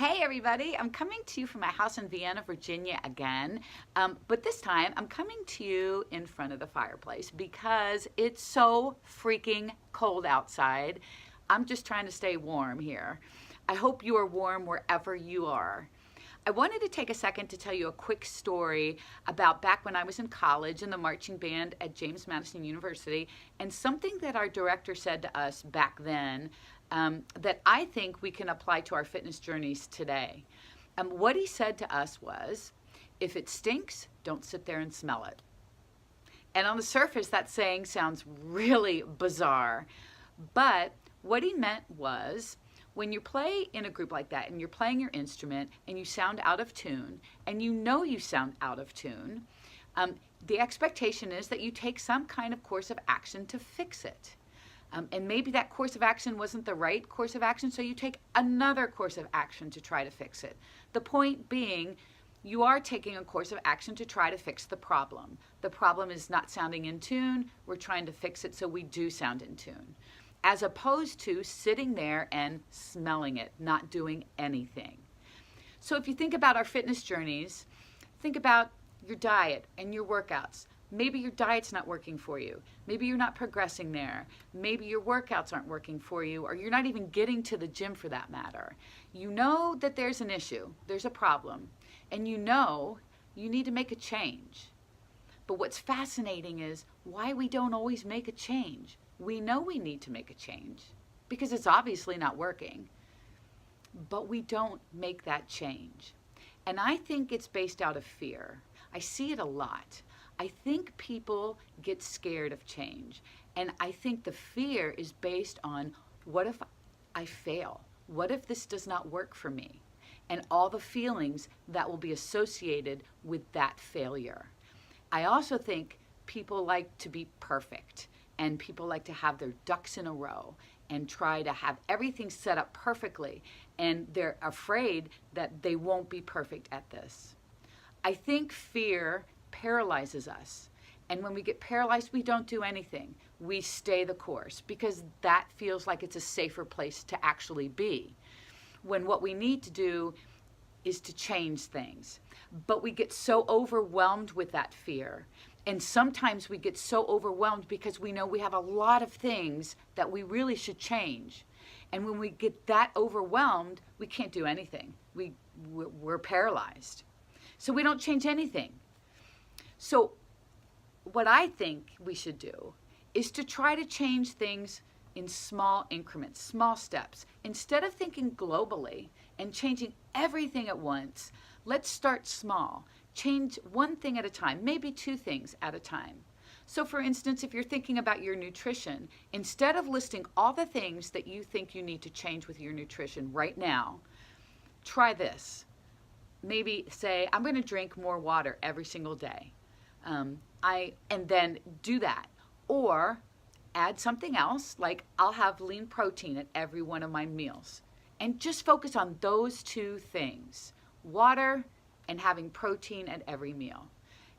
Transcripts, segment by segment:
Hey everybody, I'm coming to you from my house in Vienna, Virginia again, but this time I'm coming to you in front of the fireplace because it's so freaking cold outside. I'm just trying to stay warm here. I hope you are warm wherever you are. I wanted to take a second to tell you a quick story about back when I was in college in the marching band at James Madison University, and something that our director said to us back then that I think we can apply to our fitness journeys today. What he said to us was, if it stinks, don't sit there and smell it. And on the surface, that saying sounds really bizarre, but what he meant was, when you play in a group like that and you're playing your instrument and you sound out of tune and you know you sound out of tune, the expectation is that you take some kind of course of action to fix it. And maybe that course of action wasn't the right course of action, so you take another course of action to try to fix it. The point being, you are taking a course of action to try to fix the problem. The problem is not sounding in tune. We're trying to fix it so we do sound in tune, as opposed to sitting there and smelling it, not doing anything. So if you think about our fitness journeys, think about your diet and your workouts. Maybe your diet's not working for you. Maybe you're not progressing there. Maybe your workouts aren't working for you, or you're not even getting to the gym for that matter. You know that there's an issue, there's a problem, and you know you need to make a change. But what's fascinating is why we don't always make a change. We know we need to make a change because it's obviously not working, but we don't make that change. And I think it's based out of fear. I see it a lot. I think people get scared of change. And I think the fear is based on, what if I fail? What if this does not work for me? And all the feelings that will be associated with that failure. I also think people like to be perfect, and people like to have their ducks in a row and try to have everything set up perfectly. And they're afraid that they won't be perfect at this. I think fear paralyzes us. And when we get paralyzed, we don't do anything. We stay the course because that feels like it's a safer place to actually be. When what we need to do is to change things. But we get so overwhelmed with that fear. And sometimes we get so overwhelmed because we know we have a lot of things that we really should change. And when we get that overwhelmed, we can't do anything. We're paralyzed. So we don't change anything. So what I think we should do is to try to change things in small increments, small steps. Instead of thinking globally and changing everything at once, let's start small. Change one thing at a time, maybe two things at a time. So for instance, if you're thinking about your nutrition, instead of listing all the things that you think you need to change with your nutrition right now, try this. Maybe say, I'm going to drink more water every single day. And then do that. Or add something else, like I'll have lean protein at every one of my meals. And just focus on those two things, water and having protein at every meal.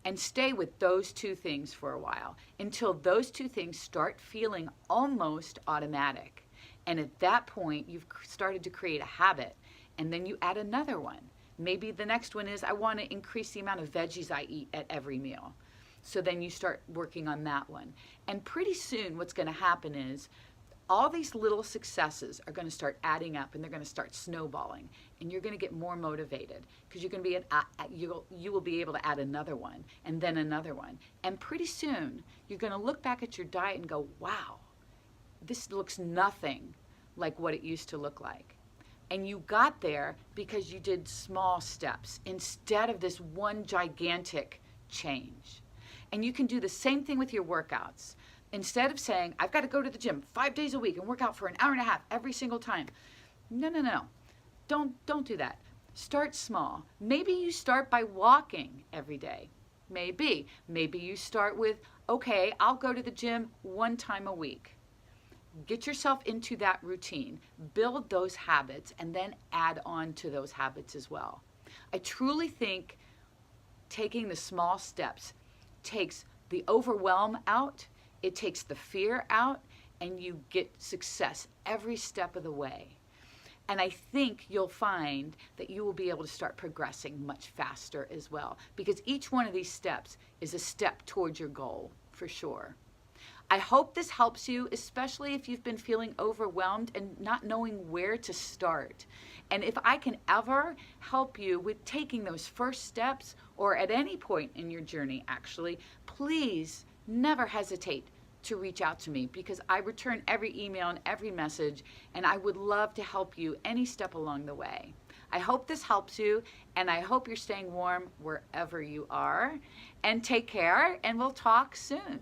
And stay with those two things for a while until those two things start feeling almost automatic. And at that point, you've started to create a habit. And then you add another one. Maybe the next one is, I want to increase the amount of veggies I eat at every meal. So then you start working on that one. And pretty soon what's going to happen is all these little successes are going to start adding up, and they're going to start snowballing. And you're going to get more motivated because you're going to be you will be able to add another one and then another one. And pretty soon you're going to look back at your diet and go, wow, this looks nothing like what it used to look like. And you got there because you did small steps instead of this one gigantic change. And you can do the same thing with your workouts. Instead of saying, I've got to go to the gym 5 days a week and work out for an hour and a half every single time. No. Don't do that. Start small. Maybe you start by walking every day. Maybe you start with, okay, I'll go to the gym 1 time a week. Get yourself into that routine, build those habits, and then add on to those habits as well. I truly think taking the small steps takes the overwhelm out, it takes the fear out, and you get success every step of the way. And I think you'll find that you will be able to start progressing much faster as well, because each one of these steps is a step towards your goal, for sure. I hope this helps you, especially if you've been feeling overwhelmed and not knowing where to start. And if I can ever help you with taking those first steps, or at any point in your journey, actually, please never hesitate to reach out to me, because I return every email and every message, and I would love to help you any step along the way. I hope this helps you, and I hope you're staying warm wherever you are. And take care, and we'll talk soon.